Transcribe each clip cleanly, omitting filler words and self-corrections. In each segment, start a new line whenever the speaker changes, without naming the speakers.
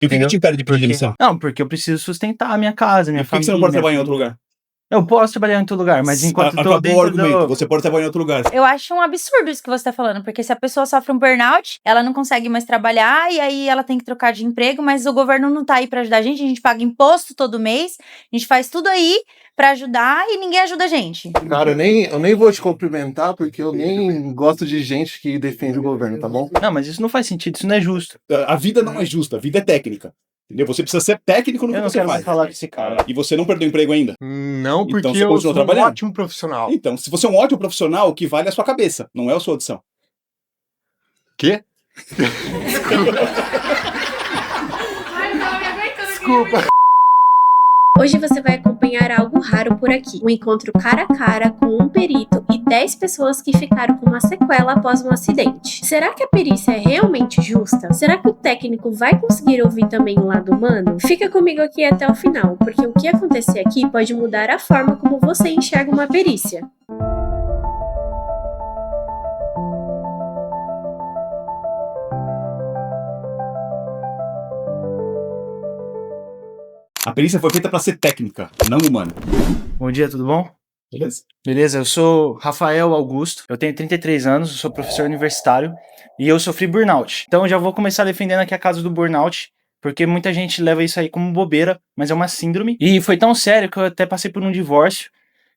E o que
Entendeu?
te impede de pedir demissão?
Não, porque eu preciso sustentar a minha casa, minha
Por que
família.
você não pode trabalhar em outro lugar?
Eu posso trabalhar em outro lugar, mas enquanto eu tô
Acabou o
dentro
argumento.
do...
Você pode trabalhar em outro lugar.
Eu acho um absurdo isso que você tá falando, porque se a pessoa sofre um burnout, ela não consegue mais trabalhar e aí ela tem que trocar de emprego, mas o governo não tá aí pra ajudar a gente paga imposto todo mês, a gente faz tudo aí pra ajudar e ninguém ajuda a gente.
Cara, eu nem vou te cumprimentar porque eu nem gosto de gente que defende o governo, tá bom?
Não, mas isso não faz sentido, isso não é justo.
A vida não é justa, a vida é técnica. Entendeu? Você precisa ser técnico no que
Eu não
você
quero
faz.
mais falar com esse cara.
E você não perdeu o emprego ainda?
Não, porque
Então você
eu
continua
sou um
trabalhando?
ótimo profissional.
Então, se você é um ótimo profissional, o que vale é a sua cabeça, não é a sua audição.
Quê? Desculpa.
Hoje você vai acompanhar algo raro por aqui. Um encontro cara a cara com um perito e 10 pessoas que ficaram com uma sequela após um acidente. Será que a perícia é realmente justa? Será que o técnico vai conseguir ouvir também o lado humano? Fica comigo aqui até o final, porque o que acontecer aqui pode mudar a forma como você enxerga uma perícia.
A perícia foi feita para ser técnica, não humana.
Bom dia, tudo bom?
Beleza?
Beleza, eu sou Rafael Augusto, eu tenho 33 anos, eu sou professor universitário e eu sofri burnout. Então eu já vou começar defendendo aqui a causa do burnout, porque muita gente leva isso aí como bobeira, mas é uma síndrome. E foi tão sério que eu até passei por um divórcio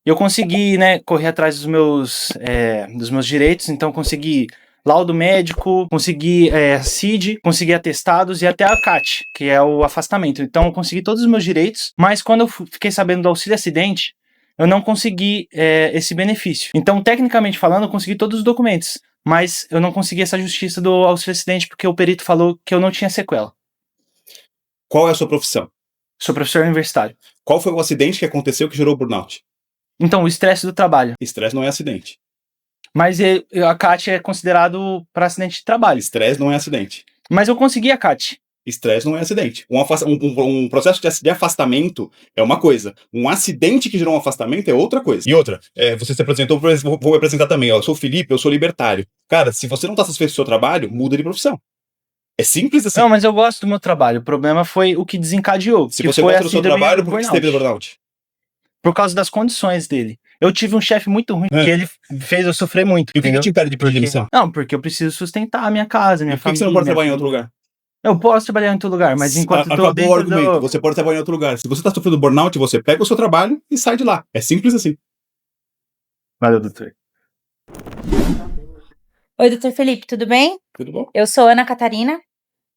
e eu consegui, né, correr atrás dos meus direitos, então consegui laudo médico, consegui CID, consegui atestados e até a CAT, que é o afastamento. Então eu consegui todos os meus direitos, mas quando eu fiquei sabendo do auxílio acidente, eu não consegui esse benefício. Então, tecnicamente falando, eu consegui todos os documentos, mas eu não consegui essa justiça do auxílio acidente porque o perito falou que eu não tinha sequela.
Qual é a sua profissão?
Sou professor universitário.
Qual foi o acidente que aconteceu que gerou burnout?
Então, o estresse do trabalho.
Estresse não é acidente.
Mas a CAT é considerado para acidente de trabalho.
Estresse não é acidente.
Mas eu consegui a CAT.
Estresse não é acidente. Um processo de afastamento é uma coisa. Um acidente que gerou um afastamento é outra coisa. E outra, você se apresentou, vou me apresentar também. Ó, eu sou o Felipe, eu sou libertário. Cara, se você não está satisfeito com o seu trabalho, muda de profissão. É simples assim.
Não, mas eu gosto do meu trabalho. O problema foi o que desencadeou.
Se você gosta do seu trabalho, por que você teve burnout?
Por causa das condições dele. Eu tive um chefe muito ruim, que ele fez eu sofrer muito.
E o que te impede de pedir demissão?
Não, porque eu preciso sustentar a minha casa, minha
família. Por que você não pode trabalhar em outro lugar?
Eu posso trabalhar em outro lugar, mas enquanto eu tô
Acabou
dentro
o argumento. Você pode trabalhar em outro lugar. Se você tá sofrendo burnout, você pega o seu trabalho e sai de lá. É simples assim.
Valeu, doutor.
Oi, doutor Felipe, tudo bem?
Tudo bom?
Eu sou Ana Catarina.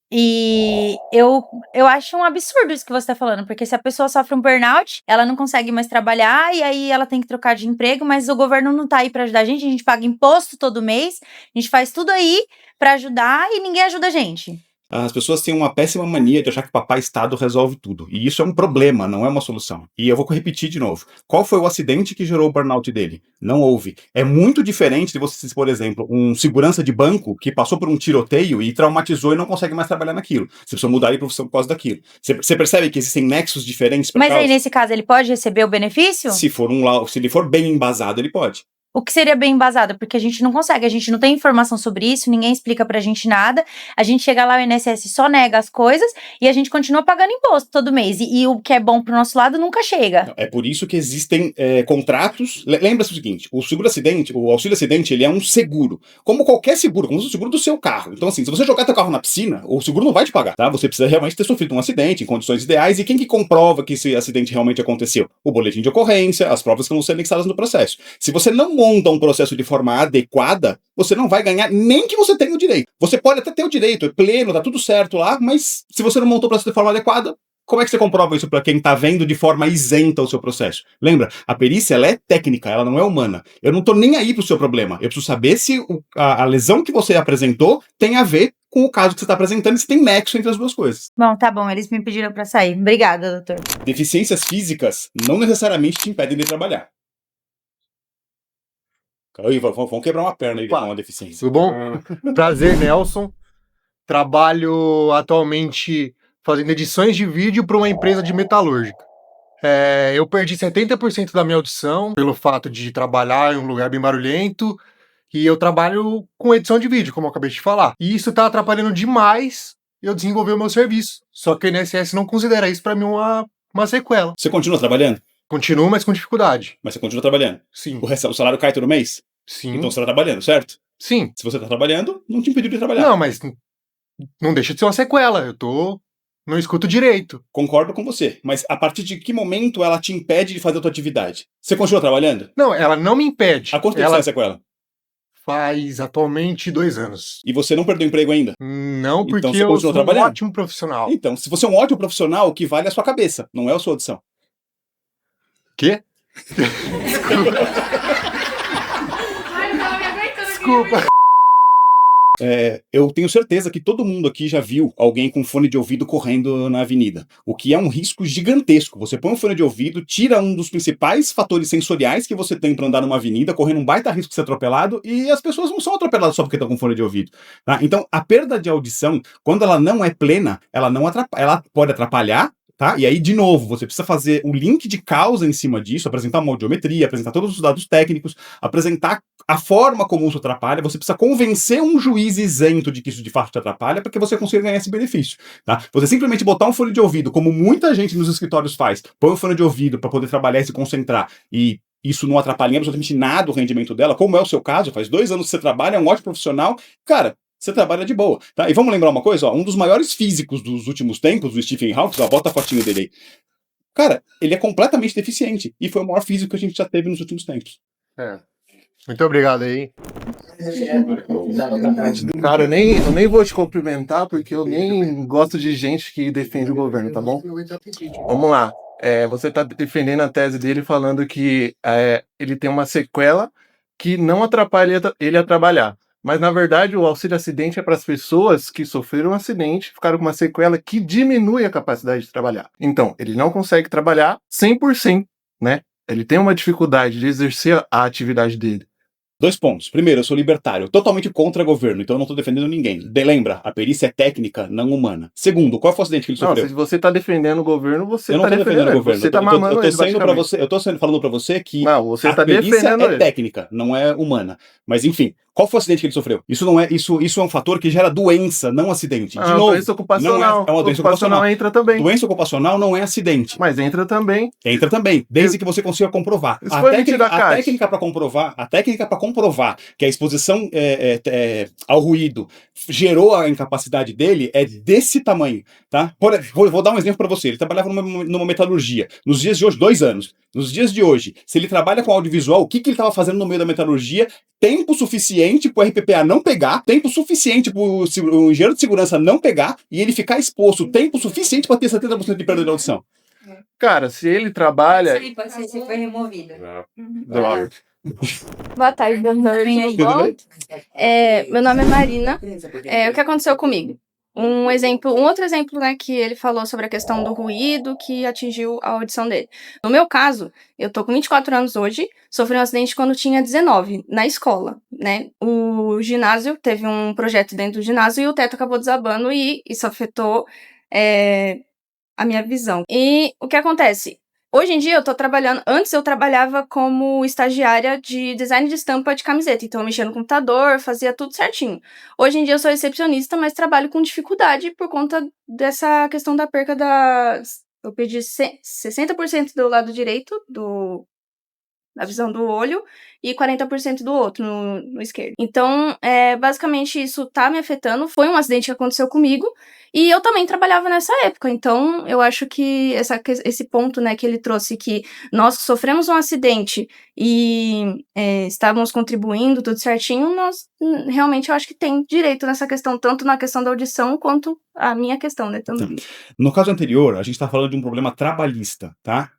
E eu acho um absurdo isso que você tá falando, porque se a pessoa sofre um burnout, ela não consegue mais trabalhar e aí ela tem que trocar de emprego, mas o governo não tá aí pra ajudar a gente paga imposto todo mês, a gente faz tudo aí pra ajudar e ninguém ajuda a gente.
As pessoas têm uma péssima mania de achar que papai Estado resolve tudo. E isso é um problema, não é uma solução. E eu vou repetir de novo. Qual foi o acidente que gerou o burnout dele? Não houve. É muito diferente de você, por exemplo, um segurança de banco que passou por um tiroteio e traumatizou e não consegue mais trabalhar naquilo. Você precisa mudar de profissão por causa daquilo. Você percebe que existem nexos diferentes para
Mas aí, nesse caso, ele pode receber o benefício?
Se ele for bem embasado, ele pode.
O que seria bem embasado? Porque a gente não consegue, a gente não tem informação sobre isso, ninguém explica pra gente nada, a gente chega lá, o INSS só nega as coisas e a gente continua pagando imposto todo mês. E o que é bom pro nosso lado nunca chega.
É por isso que existem contratos. Lembra-se o seguinte, o seguro-acidente, o auxílio-acidente, ele é um seguro. Como qualquer seguro, como o seguro do seu carro. Então assim, se você jogar teu carro na piscina, o seguro não vai te pagar, tá? Você precisa realmente ter sofrido um acidente em condições ideais. E quem que comprova que esse acidente realmente aconteceu? O boletim de ocorrência, as provas que vão ser anexadas no processo. Se você não monta um processo de forma adequada, você não vai ganhar nem que você tenha o direito. Você pode até ter o direito, é pleno, tá tudo certo lá, mas se você não montou o processo de forma adequada, como é que você comprova isso para quem tá vendo de forma isenta o seu processo? Lembra, a perícia ela é técnica, ela não é humana. Eu não tô nem aí pro seu problema. Eu preciso saber se a lesão que você apresentou tem a ver com o caso que você tá apresentando e se tem nexo entre as duas coisas.
Bom, tá bom, eles me pediram pra sair. Obrigada, doutor.
Deficiências físicas não necessariamente te impedem de trabalhar. Aí, vamos quebrar uma perna aí com uma deficiência.
Tudo bom? Prazer, Nelson. Trabalho atualmente fazendo edições de vídeo para uma empresa de metalúrgica. Eu perdi 70% da minha audição pelo fato de trabalhar em um lugar bem barulhento. E eu trabalho com edição de vídeo, como eu acabei de falar. E isso tá atrapalhando demais eu desenvolver o meu serviço. Só que o INSS não considera isso pra mim uma sequela.
Você continua trabalhando?
Continuo, mas com dificuldade.
Mas você continua trabalhando.
Sim.
O salário cai todo mês?
Sim.
Então você tá trabalhando, certo?
Sim.
Se você tá trabalhando, não te impediu de trabalhar.
Não, mas não deixa de ser uma sequela. Não escuto direito.
Concordo com você. Mas a partir de que momento ela te impede de fazer a tua atividade? Você continua trabalhando?
Não, ela não me impede.
Há quanto tempo você
Ela
tem sequela?
faz atualmente 2 anos.
E você não perdeu emprego ainda?
Não,
Então
porque
você
eu
continua
sou um
trabalhando?
ótimo profissional.
Então, se você é um ótimo profissional, o que vale é a sua cabeça, não é a sua audição.
Quê? Desculpa.
Eu tenho certeza que todo mundo aqui já viu alguém com fone de ouvido correndo na avenida, o que é um risco gigantesco. Você põe um fone de ouvido, tira um dos principais fatores sensoriais que você tem para andar numa avenida, correndo um baita risco de ser atropelado, e as pessoas não são atropeladas só porque estão com fone de ouvido. Tá? Então, a perda de audição, quando ela não é plena, ela pode atrapalhar. Tá? E aí, de novo, você precisa fazer um link de causa em cima disso, apresentar uma audiometria, apresentar todos os dados técnicos, apresentar a forma como isso atrapalha. Você precisa convencer um juiz isento de que isso de fato te atrapalha para que você consiga ganhar esse benefício. Tá? Você simplesmente botar um fone de ouvido, como muita gente nos escritórios faz, põe um fone de ouvido para poder trabalhar e se concentrar, e isso não atrapalha em absolutamente nada o rendimento dela, como é o seu caso, faz 2 anos que você trabalha, é um ótimo profissional, cara. Você trabalha de boa, tá? E vamos lembrar uma coisa, ó, um dos maiores físicos dos últimos tempos, o Stephen Hawking, ó, bota a fotinho dele aí. Cara, ele é completamente deficiente e foi o maior físico que a gente já teve nos últimos tempos.
Muito obrigado aí.
Cara, eu nem vou te cumprimentar porque eu nem gosto de gente que defende o governo, tá bom? Vamos lá. Você tá defendendo a tese dele falando que ele tem uma sequela que não atrapalha ele a trabalhar. Mas, na verdade, o auxílio acidente é para as pessoas que sofreram um acidente, ficaram com uma sequela que diminui a capacidade de trabalhar. Então, ele não consegue trabalhar 100%, né? Ele tem uma dificuldade de exercer a atividade dele.
2 pontos. Primeiro, eu sou libertário, totalmente contra governo, então eu não estou defendendo ninguém. Lembra, a perícia é técnica, não humana. Segundo, qual foi o acidente que ele
Não,
sofreu?
se você tá defendendo o governo, você
Eu não
tá
tô defendendo o
ele.
governo.
Você tá mamando ele, basicamente.
Eu tô falando pra você que
Não, você
a
tá
perícia
defendendo
é
ele.
técnica, não é humana. Mas enfim, qual foi o acidente que ele sofreu? Isso é um fator que gera doença, não acidente. De novo,
Doença ocupacional.
é uma doença ocupacional.
Entra também.
Doença ocupacional não é acidente.
Mas entra também.
Entra também, desde que você consiga comprovar.
Isso foi emitido da
A
Caixa.
técnica para comprovar que a exposição ao ruído gerou a incapacidade dele é desse tamanho, tá? Vou dar um exemplo para você. Ele trabalhava numa metalurgia. Nos dias de hoje, 2 anos. Nos dias de hoje, se ele trabalha com audiovisual, o que ele estava fazendo no meio da metalurgia? Tempo suficiente para o RPPA não pegar, tempo suficiente para o engenheiro de segurança não pegar e ele ficar exposto tempo suficiente para ter 70% de perda de audição.
Cara, se ele trabalha.
Isso aí pode ser se foi removido.
Droga.
Boa tarde, doutor. Tudo bom? Meu nome é Marina. O que aconteceu comigo? Um outro exemplo, né, que ele falou sobre a questão do ruído que atingiu a audição dele. No meu caso, eu tô com 24 anos hoje, sofri um acidente quando tinha 19, na escola, né? O ginásio, teve um projeto dentro do ginásio e o teto acabou desabando e isso afetou a minha visão. E o que acontece? Hoje em dia eu tô trabalhando, antes eu trabalhava como estagiária de design de estampa de camiseta, então eu mexia no computador, fazia tudo certinho. Hoje em dia eu sou recepcionista, mas trabalho com dificuldade por conta dessa questão da perca eu perdi 60% do lado direito da visão do olho e 40% do outro, no esquerdo. Então, basicamente, isso tá me afetando. Foi um acidente que aconteceu comigo e eu também trabalhava nessa época. Então, eu acho que esse ponto, né, que ele trouxe, que nós sofremos um acidente e estávamos contribuindo, tudo certinho, nós realmente eu acho que tem direito nessa questão, tanto na questão da audição quanto a minha questão, né, também.
No caso anterior, a gente tá falando de um problema trabalhista, tá?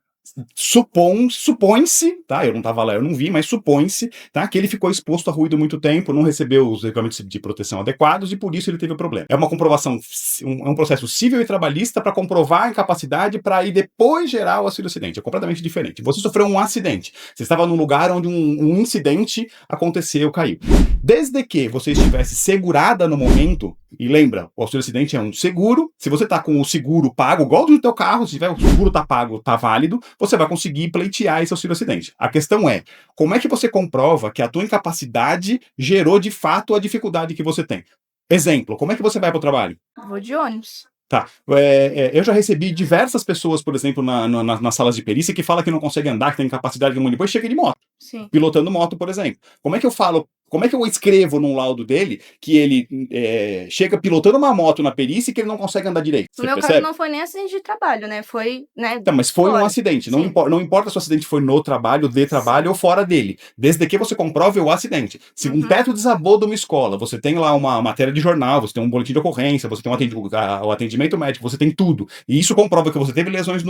Supõe-se, tá? Eu não tava lá, eu não vi, mas supõe-se, tá? Que ele ficou exposto a ruído muito tempo, não recebeu os equipamentos de proteção adequados e por isso ele teve o problema. É uma comprovação, é um processo civil e trabalhista para comprovar a incapacidade para aí depois gerar o auxílio acidente. É completamente diferente. Você sofreu um acidente. Você estava num lugar onde um incidente aconteceu, caiu. Desde que você estivesse segurada no momento, e lembra, o auxílio acidente é um seguro. Se você tá com o seguro pago, igual do teu carro, se tiver o seguro tá pago, tá válido, você vai conseguir pleitear esse auxílio acidente. A questão é, como é que você comprova que a tua incapacidade gerou de fato a dificuldade que você tem? Exemplo, como é que você vai para o trabalho?
Vou de ônibus.
Tá. Eu já recebi diversas pessoas, por exemplo, nas salas de perícia que falam que não consegue andar, que tem incapacidade de depois chega de moto,
Sim.
pilotando moto, por exemplo. Como é que eu escrevo num laudo dele que ele chega pilotando uma moto na perícia e que ele não consegue andar direito?
No
Você
meu
percebe?
caso, não foi nem acidente de trabalho, né? Foi, né?
Tá, mas foi um
fora.
acidente. Não,
Sim.
não importa se o acidente foi no trabalho, de trabalho ou fora dele. Desde que você comprove o acidente. Se um teto desabou de uma escola, você tem lá uma matéria de jornal, você tem um boletim de ocorrência, você tem o atendimento médico, você tem tudo. E isso comprova que você teve lesões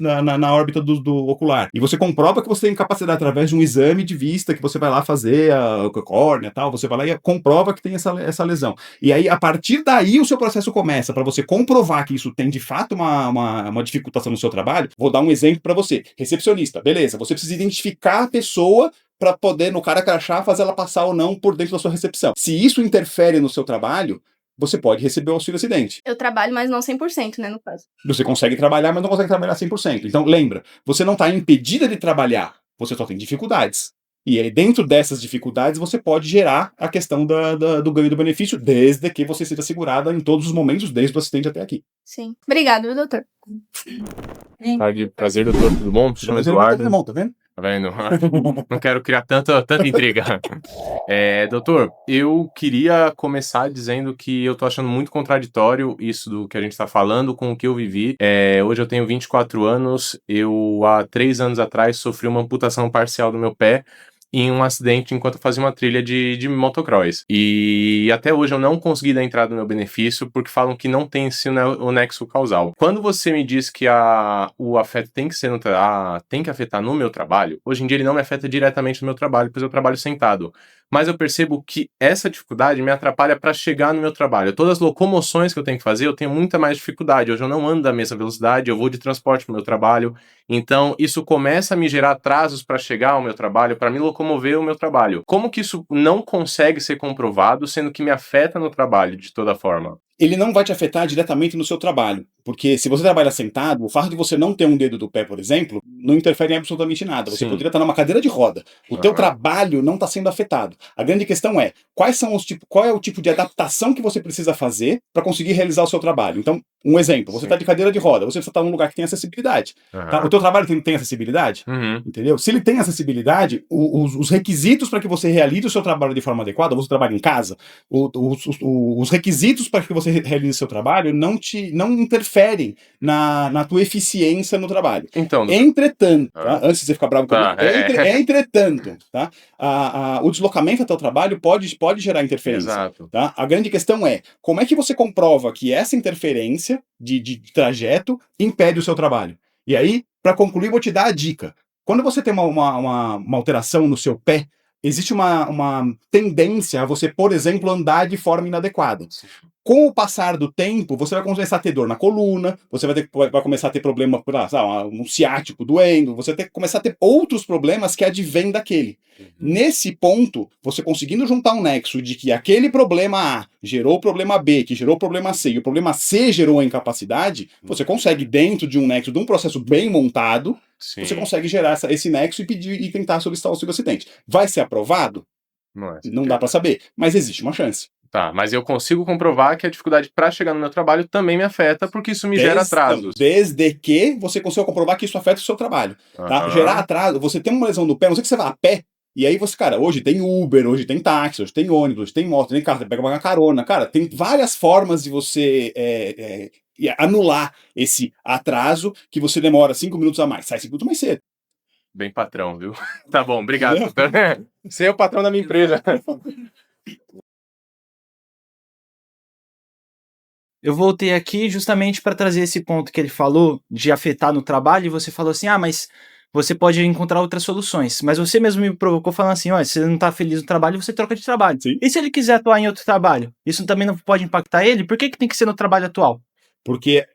na órbita do ocular. E você comprova que você tem incapacidade através de um exame de vista que você vai lá fazer, a córnea e tal, você vai lá e comprova que tem essa lesão. E aí, a partir daí, o seu processo começa, para você comprovar que isso tem de fato uma dificultação no seu trabalho. Vou dar um exemplo para você. Recepcionista, beleza, você precisa identificar a pessoa para poder, no cara crachá, fazer ela passar ou não por dentro da sua recepção. Se isso interfere no seu trabalho, você pode receber o auxílio acidente.
Eu trabalho, mas não 100%, né, no caso.
Você consegue trabalhar, mas não consegue trabalhar 100%. Então, lembra, você não está impedida de trabalhar, você só tem dificuldades. E aí, dentro dessas dificuldades, você pode gerar a questão do ganho do benefício, desde que você seja segurada em todos os momentos, desde o acidente até aqui.
Sim. Obrigado, viu, doutor?
Prazer, doutor, tudo bom? Me chamo
Você não vai
Eduardo.
ter mão, tá vendo?
Tá vendo? Não quero criar tanta intriga. Doutor, eu queria começar dizendo que eu tô achando muito contraditório isso do que a gente tá falando com o que eu vivi. Hoje eu tenho 24 anos, eu há 3 anos atrás sofri uma amputação parcial do meu pé em um acidente enquanto eu fazia uma trilha de motocross. E até hoje eu não consegui dar entrada no meu benefício porque falam que não tem o nexo causal. Quando você me diz que o afeto tem que ser tem que afetar no meu trabalho, hoje em dia ele não me afeta diretamente no meu trabalho, pois eu trabalho sentado. Mas eu percebo que essa dificuldade me atrapalha para chegar no meu trabalho. Todas as locomoções que eu tenho que fazer, eu tenho muita mais dificuldade. Hoje eu não ando da mesma velocidade, eu vou de transporte para o meu trabalho. Então, isso começa a me gerar atrasos para chegar ao meu trabalho, para me locomover o meu trabalho. Como que isso não consegue ser comprovado, sendo que me afeta no trabalho de toda forma?
Ele não vai te afetar diretamente no seu trabalho. Porque se você trabalha sentado, o fato de você não ter um dedo do pé, por exemplo, não interfere em absolutamente nada. Você
Sim.
poderia estar numa cadeira de roda. O teu trabalho não está sendo afetado. A grande questão é, qual é o tipo de adaptação que você precisa fazer para conseguir realizar o seu trabalho? Então, um exemplo, você está de cadeira de roda, você precisa estar num lugar que tem acessibilidade. Tá? O teu trabalho tem acessibilidade? Entendeu? Se ele tem acessibilidade, os requisitos para que você realize o seu trabalho de forma adequada, você trabalha em casa, os requisitos para que você realize o seu trabalho não interferem na tua eficiência no trabalho.
Então,
Entretanto, tá? Antes de você ficar bravo comigo, entretanto, tá? O deslocamento até o trabalho pode gerar interferência.
Exato.
Tá? A grande questão é, como é que você comprova que essa interferência de trajeto impede o seu trabalho? E aí, para concluir, vou te dar a dica. Quando você tem uma alteração no seu pé, existe uma tendência a você, por exemplo, andar de forma inadequada. Com o passar do tempo, você vai começar a ter dor na coluna, você vai começar a ter problema, um ciático doendo, você vai começar a ter outros problemas que advêm daquele. Nesse ponto, você conseguindo juntar um nexo de que aquele problema A gerou o problema B, que gerou o problema C, e o problema C gerou a incapacidade, você consegue, dentro de um nexo, de um processo bem montado,
Sim.
você consegue gerar esse nexo e tentar solicitar o auxílio acidente. Vai ser aprovado? Não dá para saber, mas existe uma chance.
Tá, mas eu consigo comprovar que a dificuldade para chegar no meu trabalho também me afeta, porque isso me gera atrasos.
Desde que você consiga comprovar que isso afeta o seu trabalho. Tá? Gerar atraso, você tem uma lesão no pé, não sei que você vai a pé, e aí você, cara, hoje tem Uber, hoje tem táxi, hoje tem ônibus, hoje tem moto, tem carro, você pega uma carona. Cara, tem várias formas de você anular esse atraso que você demora 5 minutos a mais. Sai 5 minutos mais cedo.
Bem patrão, viu? Tá bom, obrigado. Você é o patrão da minha empresa.
Eu voltei aqui justamente para trazer esse ponto que ele falou de afetar no trabalho, e você falou assim, mas você pode encontrar outras soluções. Mas você mesmo me provocou falando assim, se você não tá feliz no trabalho, você troca de trabalho.
Sim.
E se ele quiser atuar em outro trabalho? Isso também não pode impactar ele? Por que tem que ser no trabalho atual?
Porque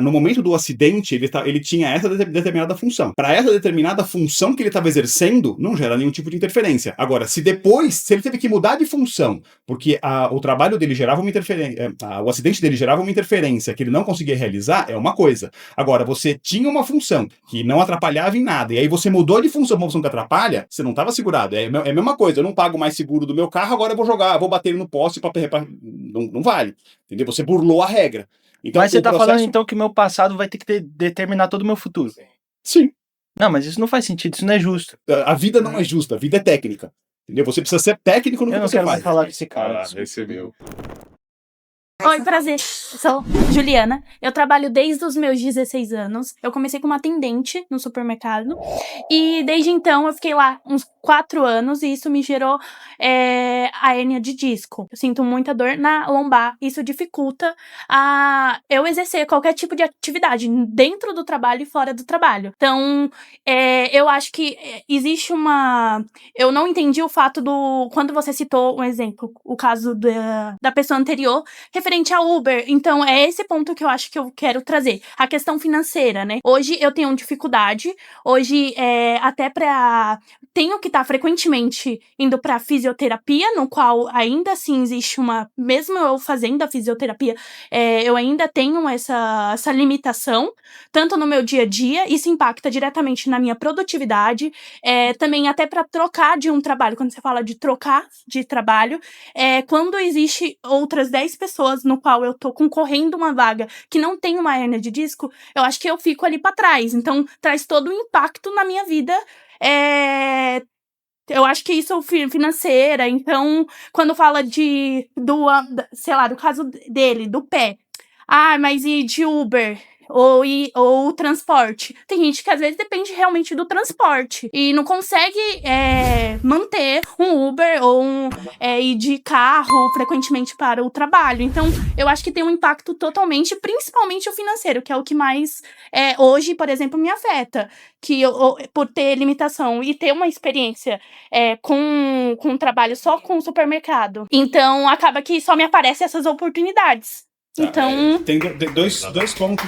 no momento do acidente, ele tinha essa determinada função. Para essa determinada função que ele estava exercendo, não gera nenhum tipo de interferência. Agora, se ele teve que mudar de função, porque o trabalho dele gerava uma interferência, o acidente dele gerava uma interferência que ele não conseguia realizar, é uma coisa. Agora, você tinha uma função que não atrapalhava em nada, e aí você mudou de função para uma função que atrapalha, você não estava segurado. É a mesma coisa, eu não pago mais seguro do meu carro, agora eu vou bater ele no poste para não vale. Entendeu? Você burlou a regra. Então,
mas você tá falando então que o meu passado vai ter que determinar todo o meu futuro?
Sim.
Não, mas isso não faz sentido, isso não é justo.
A vida não é justa, a vida é técnica. Entendeu? Você precisa ser técnico no que você faz.
Eu não quero mais falar com esse cara.
Recebeu.
Oi, prazer. Eu sou Juliana. Eu trabalho desde os meus 16 anos. Eu comecei como atendente no supermercado. E desde então eu fiquei lá uns 4 anos e isso me gerou a hérnia de disco. Eu sinto muita dor na lombar. Isso dificulta eu exercer qualquer tipo de atividade dentro do trabalho e fora do trabalho. Então, eu acho que existe uma... Eu não entendi o fato quando você citou um exemplo, o caso da pessoa anterior, referente a Uber. Então, é esse ponto que eu acho que eu quero trazer. A questão financeira, né? Hoje eu tenho dificuldade. Hoje, tenho que estar frequentemente indo pra fisioterapia, no qual ainda assim existe mesmo eu fazendo a fisioterapia, eu ainda tenho essa limitação, tanto no meu dia a dia, isso impacta diretamente na minha produtividade, também até para trocar de um trabalho, quando você fala de trocar de trabalho, quando existe outras 10 pessoas no qual eu tô concorrendo uma vaga que não tem uma hérnia de disco, eu acho que eu fico ali para trás, então traz todo o impacto na minha vida, eu acho que isso é financeira. Então, quando fala do caso dele, do pé. Mas e de Uber? Ou transporte? Tem gente que às vezes depende realmente do transporte e não consegue manter um Uber ou ir de carro frequentemente para o trabalho. Então, eu acho que tem um impacto totalmente, principalmente o financeiro, que é o que mais hoje, por exemplo, me afeta. Que eu, por ter limitação e ter uma experiência com um trabalho só com o supermercado. Então, acaba que só me aparecem essas oportunidades.
Tá,
então...
tem dois pontos.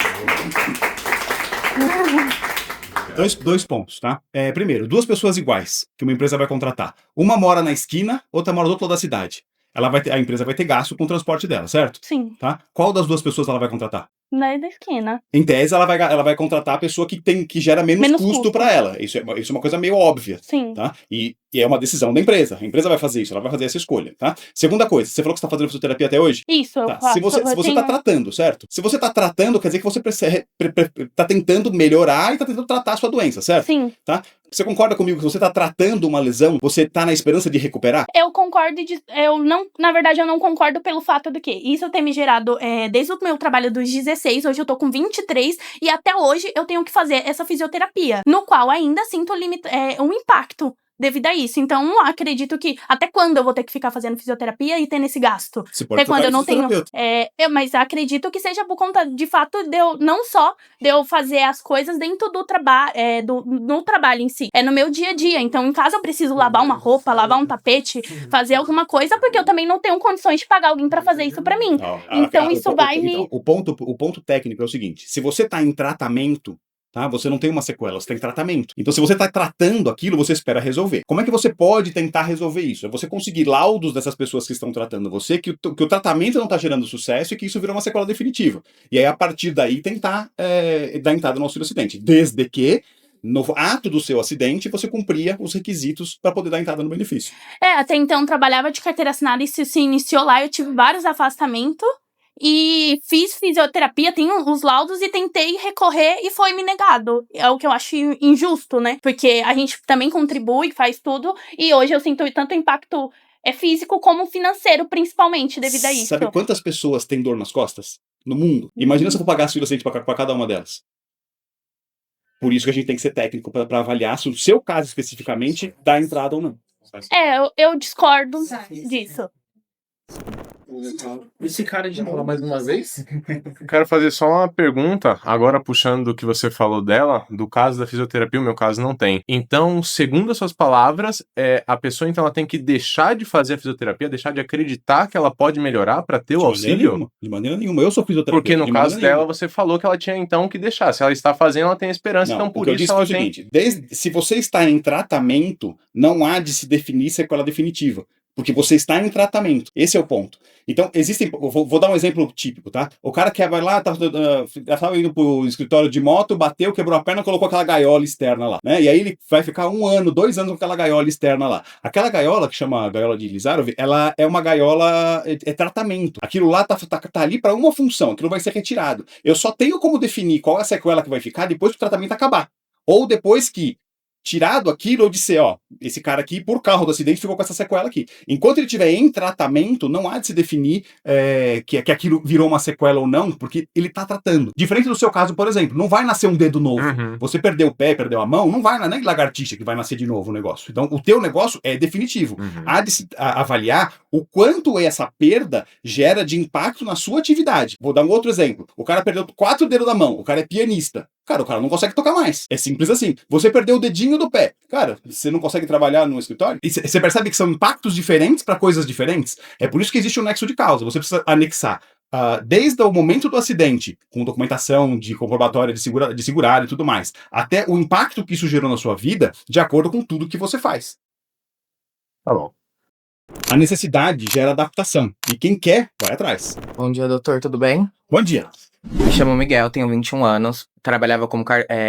Dois pontos, tá? Primeiro, 2 pessoas iguais que uma empresa vai contratar. Uma mora na esquina, outra mora do outro lado da cidade. A empresa vai ter gasto com o transporte dela, certo?
Sim.
Tá? Qual das 2 pessoas ela vai contratar?
Na da esquina.
Em tese, ela vai contratar a pessoa que gera menos custo para ela. Isso é uma coisa meio óbvia.
Sim.
Tá? E é uma decisão da empresa. A empresa vai fazer isso, ela vai fazer essa escolha. Tá? Segunda coisa, você falou que você está fazendo fisioterapia até hoje?
Isso, eu
tá.
faço.
Se você está tratando, certo? Se você está tratando, quer dizer que você está tentando melhorar e está tentando tratar a sua doença, certo?
Sim.
Tá? Você concorda comigo que você está tratando uma lesão, você está na esperança de recuperar?
Eu concordo na verdade, eu não concordo pelo fato de que isso tem me gerado, desde o meu trabalho dos 16, hoje eu tô com 23, e até hoje eu tenho que fazer essa fisioterapia, no qual ainda sinto um impacto devido a isso. Então, acredito que até quando eu vou ter que ficar fazendo fisioterapia e tendo esse gasto?
Você pode
até quando eu não tenho. Mas acredito que seja por conta, de fato, não só de eu fazer as coisas dentro do trabalho, no trabalho em si. É no meu dia a dia. Então, em casa eu preciso lavar uma roupa, lavar um tapete, fazer alguma coisa, porque eu também não tenho condições de pagar alguém pra fazer isso pra mim. Então, isso vai me...
O ponto técnico é o seguinte: se você tá em tratamento, tá? Você não tem uma sequela, você tem tratamento. Então, se você está tratando aquilo, você espera resolver. Como é que você pode tentar resolver isso? É você conseguir laudos dessas pessoas que estão tratando você, que o tratamento não está gerando sucesso e que isso virou uma sequela definitiva. E aí, a partir daí, tentar dar entrada no auxílio acidente. Desde que, no ato do seu acidente, você cumpria os requisitos para poder dar entrada no benefício.
Até então, trabalhava de carteira assinada e se iniciou lá, eu tive vários afastamentos. E fiz fisioterapia, tenho os laudos e tentei recorrer e foi me negado. É o que eu acho injusto, né? Porque a gente também contribui, faz tudo. E hoje eu sinto tanto impacto físico como financeiro, principalmente, devido a isso.
Sabe quantas pessoas têm dor nas costas? No mundo. Imagina se eu for pagar auxílio acidente para cada uma delas. Por isso que a gente tem que ser técnico para avaliar se o seu caso especificamente dá entrada ou não.
Eu discordo disso.
Esse cara de falar mais uma vez?
Quero fazer só uma pergunta, agora puxando do que você falou dela, do caso da fisioterapia, o meu caso não tem. Então, segundo as suas palavras, a pessoa então ela tem que deixar de fazer a fisioterapia, deixar de acreditar que ela pode melhorar para ter o auxílio?
De maneira nenhuma. Eu sou fisioterapeuta.
Porque no
de
caso
maneira
dela, você falou que ela tinha então que deixar. Se ela está fazendo, ela tem esperança,
Não,
então
o
por
que eu
isso
disse
ela
foi o
tem.
seguinte, se você está em tratamento, não há de se definir sequela definitiva, porque você está em tratamento, esse é o ponto. Então, vou dar um exemplo típico, tá? O cara que vai lá, tava indo pro escritório de moto, bateu, quebrou a perna, colocou aquela gaiola externa lá, né? E aí ele vai ficar 1 ano, 2 anos com aquela gaiola externa lá. Aquela gaiola, que chama gaiola de Lizarov, ela é uma gaiola, é tratamento. Aquilo lá tá ali para uma função, aquilo vai ser retirado. Eu só tenho como definir qual é a sequela que vai ficar depois que o tratamento acabar. Ou depois que tirado aquilo, ou de ser, ó, esse cara aqui, por causa do acidente, ficou com essa sequela aqui. Enquanto ele estiver em tratamento, não há de se definir que aquilo virou uma sequela ou não, porque ele tá tratando. Diferente do seu caso, por exemplo, não vai nascer um dedo novo. Você perdeu o pé, perdeu a mão, não vai, nem lagartixa que vai nascer de novo o negócio. Então, o teu negócio é definitivo. Há de se avaliar o quanto essa perda gera de impacto na sua atividade. Vou dar um outro exemplo. O cara perdeu 4 dedos da mão, o cara é pianista. Cara, o cara não consegue tocar mais. É simples assim. Você perdeu o dedinho do pé. Cara, você não consegue trabalhar no escritório? E você percebe que são impactos diferentes para coisas diferentes? É por isso que existe um nexo de causa. Você precisa anexar desde o momento do acidente, com documentação de comprobatória de segurado e tudo mais, até o impacto que isso gerou na sua vida, de acordo com tudo que você faz.
Tá bom.
A necessidade gera adaptação. E quem quer, vai atrás.
Bom dia, doutor, tudo bem?
Bom dia.
Me chamo Miguel, tenho 21 anos, trabalhava como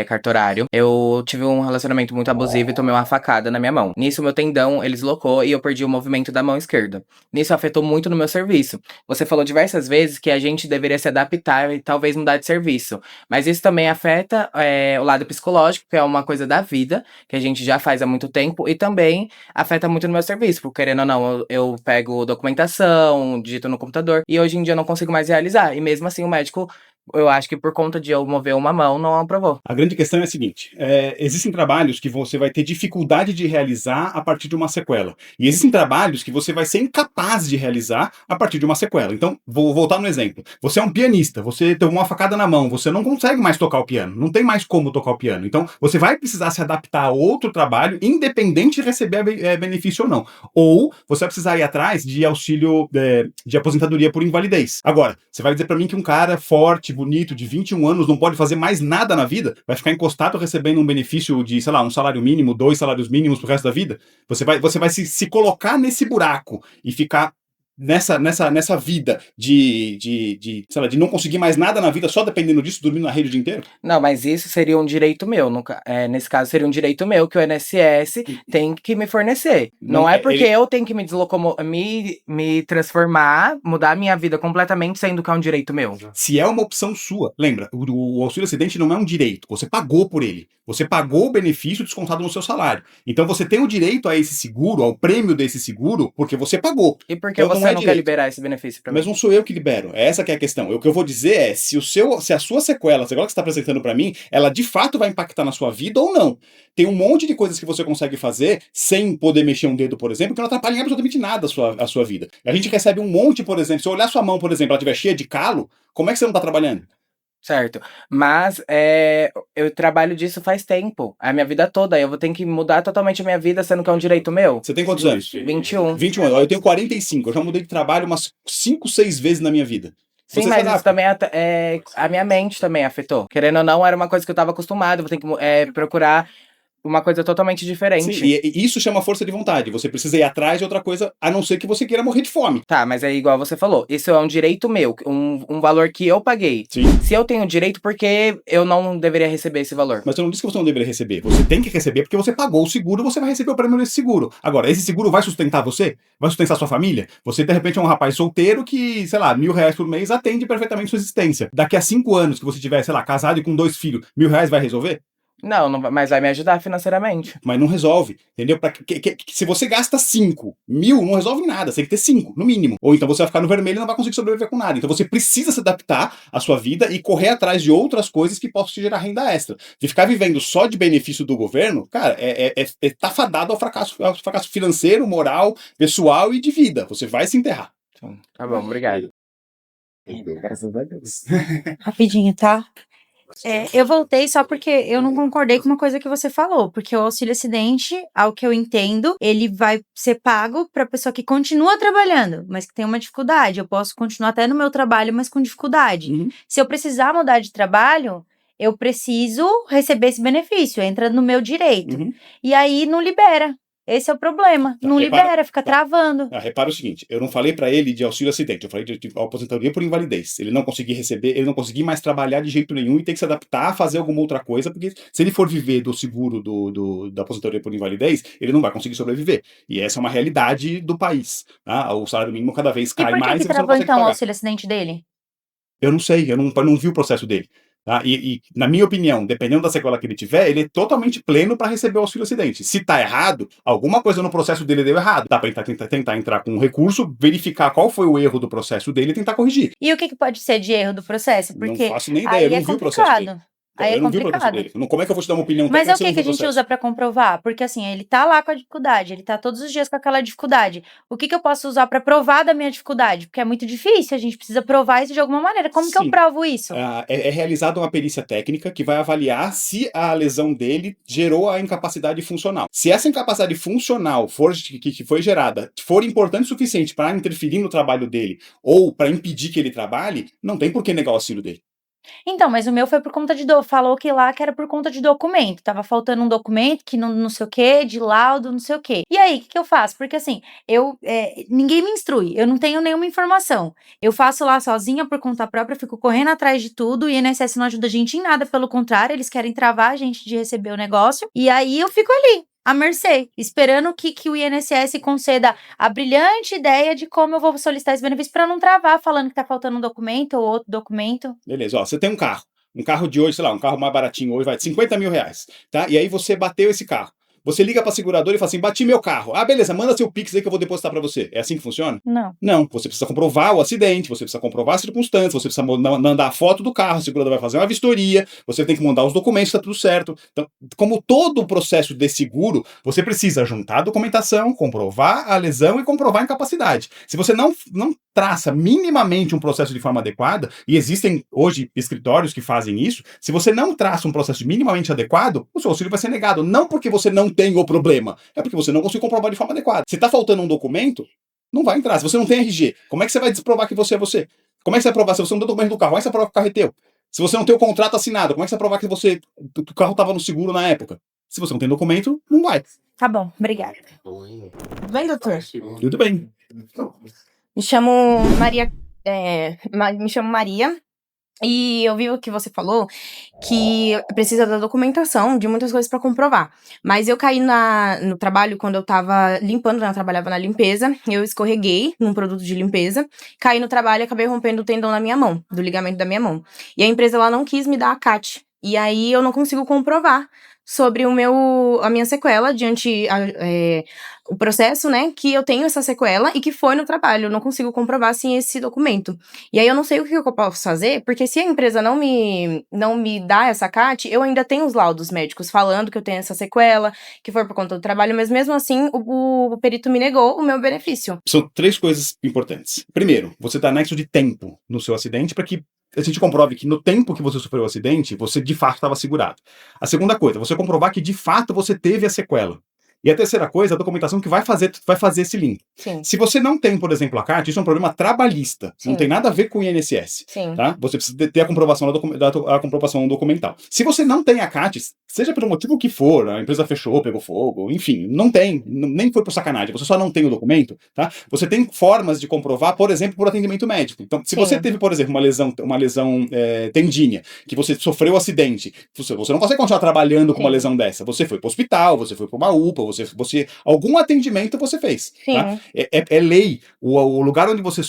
cartorário. Eu tive um relacionamento muito abusivo e tomei uma facada na minha mão. Nisso, meu tendão, ele deslocou e eu perdi o movimento da mão esquerda. Nisso, afetou muito no meu serviço. Você falou diversas vezes que a gente deveria se adaptar e talvez mudar de serviço. Mas isso também afeta o lado psicológico, que é uma coisa da vida, que a gente já faz há muito tempo, e também afeta muito no meu serviço, porque querendo ou não, eu pego documentação, digito no computador, e hoje em dia eu não consigo mais realizar. E mesmo assim, o médico, eu acho que por conta de eu mover uma mão, não aprovou.
A grande questão é a seguinte, existem trabalhos que você vai ter dificuldade de realizar a partir de uma sequela. E existem trabalhos que você vai ser incapaz de realizar a partir de uma sequela. Então, vou voltar no exemplo. Você é um pianista, você tem uma facada na mão, você não consegue mais tocar o piano, não tem mais como tocar o piano. Então, você vai precisar se adaptar a outro trabalho, independente de receber benefício ou não. Ou você vai precisar ir atrás de auxílio de aposentadoria por invalidez. Agora, você vai dizer pra mim que um cara forte, bonito, de 21 anos, não pode fazer mais nada na vida, vai ficar encostado recebendo um benefício de, sei lá, um salário mínimo, 2 salários mínimos pro resto da vida? Você vai se colocar nesse buraco e ficar nessa vida sei lá, de não conseguir mais nada na vida só dependendo disso, dormindo na rede o dia inteiro?
Não, mas isso seria um direito meu. Nesse caso, seria um direito meu que o INSS tem que me fornecer. Não é porque eu tenho que me transformar, mudar a minha vida completamente, sendo que é um direito meu.
Se é uma opção sua, lembra, o auxílio acidente não é um direito, você pagou por ele. Você pagou o benefício descontado no seu salário. Então você tem o direito a esse seguro, ao prêmio desse seguro, porque você pagou.
E por que então, você não quer liberar esse benefício pra mim?
Mas não sou eu que libero. Essa que é a questão. O que eu vou dizer é, se a sua sequela, a sequela que você está apresentando pra mim, ela de fato vai impactar na sua vida ou não. Tem um monte de coisas que você consegue fazer sem poder mexer um dedo, por exemplo, que não atrapalha em absolutamente nada a sua vida. A gente recebe um monte, por exemplo, se eu olhar sua mão, por exemplo, ela estiver cheia de calo, como é que você não tá trabalhando?
Certo, mas eu trabalho disso faz tempo, a minha vida toda, eu vou ter que mudar totalmente a minha vida, sendo que é um direito meu.
Você tem quantos anos?
21.
21 anos, eu tenho 45, eu já mudei de trabalho umas 5, 6 vezes na minha vida.
Sim, mas isso também a minha mente também afetou. Querendo ou não, era uma coisa que eu tava acostumado, vou ter que procurar uma coisa totalmente diferente.
Sim, e isso chama força de vontade. Você precisa ir atrás de outra coisa, a não ser que você queira morrer de fome.
Tá, mas é igual você falou. Isso é um direito meu, um valor que eu paguei.
Sim.
Se eu tenho direito, por que eu não deveria receber esse valor?
Mas eu não disse que você não deveria receber. Você tem que receber porque você pagou o seguro, você vai receber o prêmio desse seguro. Agora, esse seguro vai sustentar você? Vai sustentar sua família? Você, de repente, é um rapaz solteiro que, sei lá, R$1.000 por mês atende perfeitamente sua existência. Daqui a 5 anos que você tiver, sei lá, casado e com 2 filhos, R$1.000 vai resolver?
Não, mas vai me ajudar financeiramente.
Mas não resolve, entendeu? Se você gasta 5.000, não resolve nada. Você tem que ter 5, no mínimo. Ou então você vai ficar no vermelho e não vai conseguir sobreviver com nada. Então você precisa se adaptar à sua vida e correr atrás de outras coisas que possam te gerar renda extra. De ficar vivendo só de benefício do governo, cara, tá fadado ao fracasso financeiro, moral, pessoal e de vida. Você vai se enterrar.
Tá bom, obrigado.
Graças a Deus.
Rapidinho, tá? Eu voltei só porque eu não concordei com uma coisa que você falou, porque o auxílio acidente, ao que eu entendo, ele vai ser pago para pessoa que continua trabalhando, mas que tem uma dificuldade. Eu posso continuar até no meu trabalho, mas com dificuldade.
Uhum.
Se eu precisar mudar de trabalho, eu preciso receber esse benefício, entra no meu direito.
Uhum.
E aí não libera. Esse é o problema.
Tá,
Não
repara-
libera, fica
tá.
travando.
Repara o seguinte, eu não falei pra ele de auxílio acidente, eu falei de aposentadoria por invalidez. Ele não conseguir receber, ele não conseguir mais trabalhar de jeito nenhum e tem que se adaptar a fazer alguma outra coisa, porque se ele for viver do seguro da aposentadoria por invalidez, ele não vai conseguir sobreviver. E essa é uma realidade do país. Tá? O salário mínimo cada vez
E
cai
por que
mais
que
e você não
travou
consegue
então o
pagar.
auxílio acidente dele?
Eu não sei, eu não vi o processo dele. Tá? E, na minha opinião, dependendo da sequela que ele tiver, ele é totalmente pleno para receber o auxílio acidente. Se tá errado, alguma coisa no processo dele deu errado. Dá para tentar entrar com um recurso, verificar qual foi o erro do processo dele e tentar corrigir.
E o que pode ser de erro do processo? Porque
Não faço nem ideia,
aí
eu não
é
vi o processo dele.
complicado. Aí é
Eu não vi o processo
complicado.
dele. Como é que eu vou te dar uma opinião
Mas é
técnica
o
se eu não
que
vi
a
o
gente
processo?
usa pra comprovar? Porque assim, ele tá lá com a dificuldade, ele tá todos os dias com aquela dificuldade. O que eu posso usar pra provar da minha dificuldade? Porque é muito difícil, a gente precisa provar isso de alguma maneira. Como que eu
Sim.
provo isso?
É realizada uma perícia técnica que vai avaliar se a lesão dele gerou a incapacidade funcional. Se essa incapacidade funcional que foi gerada for importante o suficiente para interferir no trabalho dele ou para impedir que ele trabalhe, não tem por que negar o auxílio dele.
Então, mas o meu foi por conta de falou que lá que era por conta de documento. Tava faltando um documento que não sei o quê, de laudo, não sei o quê. E aí, o que eu faço? Porque assim, ninguém me instrui, eu não tenho nenhuma informação. Eu faço lá sozinha por conta própria, fico correndo atrás de tudo, e o INSS não ajuda a gente em nada, pelo contrário, eles querem travar a gente de receber o negócio. E aí eu fico ali, à mercê, esperando que o INSS conceda a brilhante ideia de como eu vou solicitar esse benefício para não travar falando que tá faltando um documento ou outro documento.
Beleza, ó, você tem um carro de hoje, sei lá, um carro mais baratinho hoje, vai de 50 mil reais, tá? E aí você bateu esse carro. Você liga pra seguradora e fala assim, bati meu carro. Ah, beleza, manda seu Pix aí que eu vou depositar pra você. É assim que funciona?
Não.
Não, você precisa comprovar o acidente, você precisa comprovar as circunstâncias, você precisa mandar a foto do carro, a seguradora vai fazer uma vistoria, você tem que mandar os documentos, tá tudo certo. Então, como todo o processo de seguro, você precisa juntar a documentação, comprovar a lesão e comprovar a incapacidade. Se você não traça minimamente um processo de forma adequada, e existem hoje escritórios que fazem isso, se você não traça um processo minimamente adequado, o seu auxílio vai ser negado. Não porque você não tem o problema, é porque você não conseguiu comprovar de forma adequada. Se tá faltando um documento, não vai entrar. Se você não tem RG, como é que você vai desprovar que você é você? Como é que você vai provar? Se você não tem o documento do carro, como é que você vai provar que o carro é teu? Se você não tem o contrato assinado, como é que você vai provar que o carro estava no seguro na época? Se você não tem documento, não vai.
Tá bom, obrigada.
Tudo bem, doutor?
Tudo bem.
Me chamo Maria. Me chamo Maria. E eu vi o que você falou, que precisa da documentação, de muitas coisas pra comprovar. Mas eu caí no trabalho quando eu tava limpando, né? Eu trabalhava na limpeza, eu escorreguei num produto de limpeza, caí no trabalho e acabei rompendo o tendão na minha mão, do ligamento da minha mão. E a empresa lá não quis me dar a CAT. E aí eu não consigo comprovar sobre a minha sequela diante o processo, né, que eu tenho essa sequela e que foi no trabalho. Eu não consigo comprovar sem esse documento. E aí eu não sei o que eu posso fazer, porque se a empresa não me dá essa CAT, eu ainda tenho os laudos médicos falando que eu tenho essa sequela, que foi por conta do trabalho, mas mesmo assim o perito me negou o meu benefício.
São 3 coisas importantes. Primeiro, você dá anexo de tempo no seu acidente para que a gente comprove que no tempo que você sofreu o acidente, você de fato estava segurado. A segunda coisa, você comprovar que de fato você teve a sequela. E a terceira coisa, a documentação que vai fazer esse link.
Sim.
Se você não tem, por exemplo, a CAT, isso é um problema trabalhista.
Sim.
Não tem nada a ver com o INSS.
Sim.
Tá? Você precisa ter a comprovação a comprovação documental. Se você não tem a CAT, seja pelo motivo que for, a empresa fechou, pegou fogo, enfim, não tem, nem foi por sacanagem, você só não tem o documento, tá? Você tem formas de comprovar, por exemplo, por atendimento médico. Então, se você teve, por exemplo, uma lesão tendínea, que você sofreu um acidente, você não consegue continuar trabalhando com uma lesão dessa. Você foi para o hospital, você foi para uma UPA, algum atendimento você fez. Tá? É lei. O lugar onde você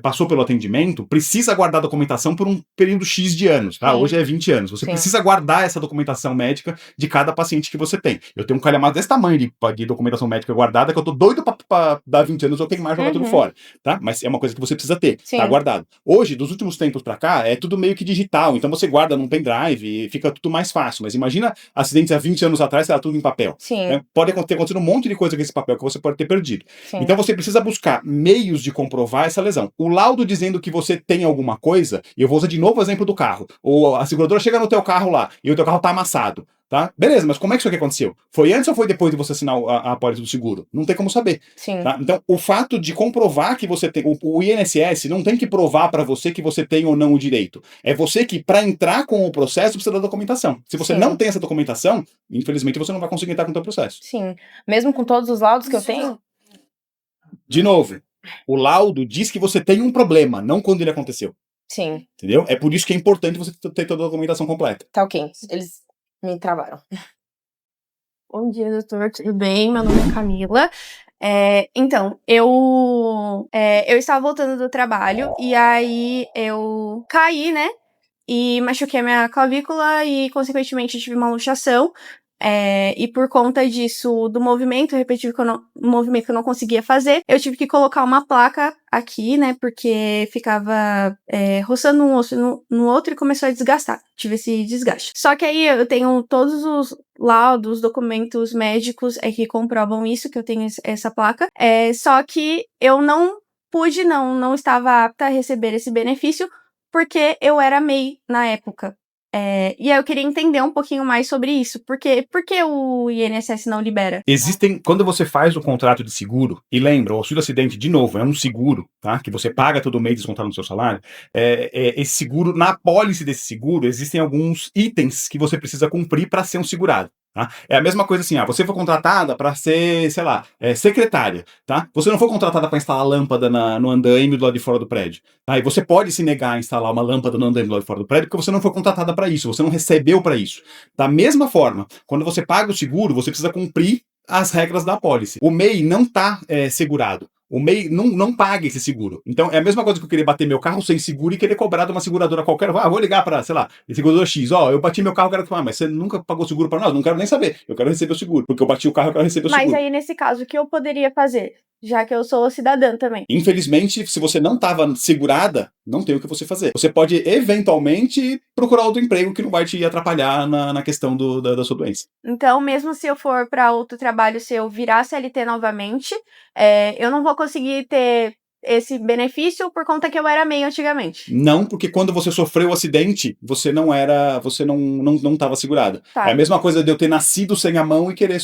passou pelo atendimento precisa guardar documentação por um período X de anos. Tá? Hoje é 20 anos. Você precisa guardar essa documentação médica de cada paciente que você tem. Eu tenho um calhamaço desse tamanho de documentação médica guardada que eu tô doido pra dar 20 anos eu queimar e jogar tudo fora. Tá? Mas é uma coisa que você precisa ter. Tá guardado. Hoje, dos últimos tempos pra cá, é tudo meio que digital. Então você guarda num pendrive e fica tudo mais fácil. Mas imagina acidentes há 20 anos atrás que era tudo em papel.
Sim.
Né? Pode pode ter acontecido um monte de coisa com esse papel que você pode ter perdido.
Sim.
Então você precisa buscar meios de comprovar essa lesão. O laudo dizendo que você tem alguma coisa, e eu vou usar de novo o exemplo do carro. Ou a seguradora chega no teu carro lá, e o teu carro tá amassado. Tá? Beleza, mas como é que isso aqui aconteceu? Foi antes ou foi depois de você assinar a apólice do seguro? Não tem como saber.
Sim.
Tá? Então, o fato de comprovar que você tem... O INSS não tem que provar para você que você tem ou não o direito. É você que, para entrar com o processo, precisa da documentação. Se você
Sim.
não tem essa documentação, infelizmente você não vai conseguir entrar com o teu processo.
Sim. Mesmo com todos os laudos que eu tenho?
De novo, o laudo diz que você tem um problema, não quando ele aconteceu.
Sim.
Entendeu? É por isso que é importante você ter toda a documentação completa.
Tá ok. Eles me travaram. Bom dia, doutor. Tudo bem? Meu nome é Camila. Então, eu estava voltando do trabalho e aí eu caí, né? E machuquei a minha clavícula e, consequentemente, tive uma luxação. E por conta disso, do movimento repetitivo que eu não conseguia fazer, eu tive que colocar uma placa aqui, né? Porque ficava roçando um osso no outro e começou a desgastar. Tive esse desgaste. Só que aí eu tenho todos os laudos, documentos médicos que comprovam isso, que eu tenho essa placa. Só que eu não pude, não estava apta a receber esse benefício porque eu era MEI na época. E aí eu queria entender um pouquinho mais sobre isso. Por que o INSS não libera?
Quando você faz o contrato de seguro, e lembra, o auxílio acidente, de novo, é um seguro, tá? Que você paga todo mês descontado no seu salário. Esse seguro, na apólice desse seguro, existem alguns itens que você precisa cumprir para ser um segurado. Tá? É a mesma coisa assim, você foi contratada para ser, sei lá, secretária, tá? Você não foi contratada para instalar lâmpada no andaime do lado de fora do prédio, tá? E você pode se negar a instalar uma lâmpada no andaime do lado de fora do prédio porque você não foi contratada para isso, você não recebeu para isso. Da mesma forma, quando você paga o seguro, você precisa cumprir as regras da apólice. O MEI não está segurado. O MEI não paga esse seguro. Então, é a mesma coisa que eu querer bater meu carro sem seguro e querer cobrar de uma seguradora qualquer. Vou ligar para, sei lá, seguradora X. Eu bati meu carro, quero tomar, mas você nunca pagou seguro para nós? Não quero nem saber. Eu quero receber o seguro. Porque eu bati o carro, eu quero receber o seguro.
Mas aí, nesse caso, o que eu poderia fazer? Já que eu sou cidadã também.
Infelizmente, se você não estava segurada, não tem o que você fazer. Você pode, eventualmente, procurar outro emprego que não vai te atrapalhar na questão da sua doença.
Então, mesmo se eu for para outro trabalho, se eu virar CLT novamente, eu não vou conseguir ter esse benefício por conta que eu era MEI antigamente.
Não, porque quando você sofreu o acidente, você não estava segurada.
Tá.
É a mesma coisa de eu ter nascido sem a mão e querer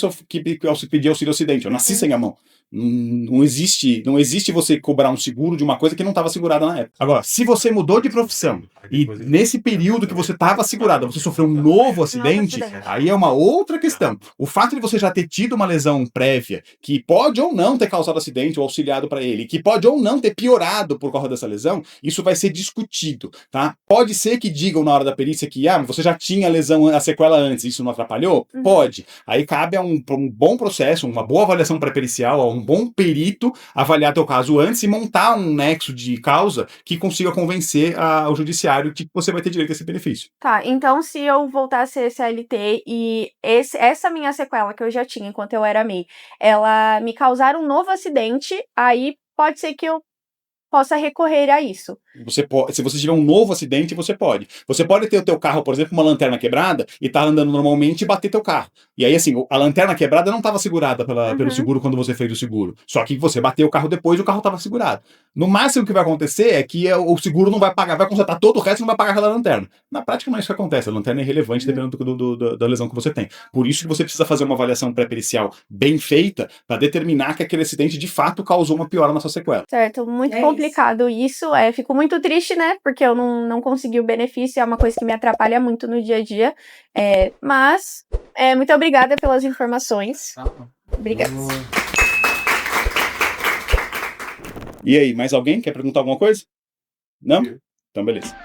pedir auxílio acidente. Eu nasci sem a mão. Não existe você cobrar um seguro de uma coisa que não estava segurada na época. Agora, se você mudou de profissão e nesse período que você estava segurada, você sofreu um novo acidente, aí é uma outra questão. O fato de você já ter tido uma lesão prévia, que pode ou não ter causado acidente ou auxiliado para ele, que pode ou não ter piorado por causa dessa lesão, isso vai ser discutido, tá? Pode ser que digam na hora da perícia que você já tinha a sequela antes, isso não atrapalhou? Pode. Aí cabe a um bom processo, uma boa avaliação pré-pericial, a um bom perito avaliar teu caso antes e montar um nexo de causa que consiga convencer o judiciário de que você vai ter direito a esse benefício.
Tá, então se eu voltar a ser CLT e essa minha sequela que eu já tinha enquanto eu era MEI, ela me causar um novo acidente, aí pode ser que eu possa recorrer a isso.
Se você tiver um novo acidente, você pode. Você pode ter o teu carro, por exemplo, uma lanterna quebrada e tá andando normalmente e bater teu carro. E aí, assim, a lanterna quebrada não estava segurada pelo seguro quando você fez o seguro. Só que você bateu o carro depois e o carro estava segurado. No máximo que vai acontecer é que o seguro não vai pagar, vai consertar todo o resto e não vai pagar aquela lanterna. Na prática não é isso que acontece. A lanterna é irrelevante dependendo da lesão que você tem. Por isso que você precisa fazer uma avaliação pré-pericial bem feita para determinar que aquele acidente de fato causou uma piora na sua sequela.
Certo, muito complicado isso. Fico muito triste, né? Porque eu não consegui o benefício, é uma coisa que me atrapalha muito no dia a dia. Mas, muito obrigada pelas informações. Obrigada.
E aí, mais alguém quer perguntar alguma coisa? Não? Então, beleza.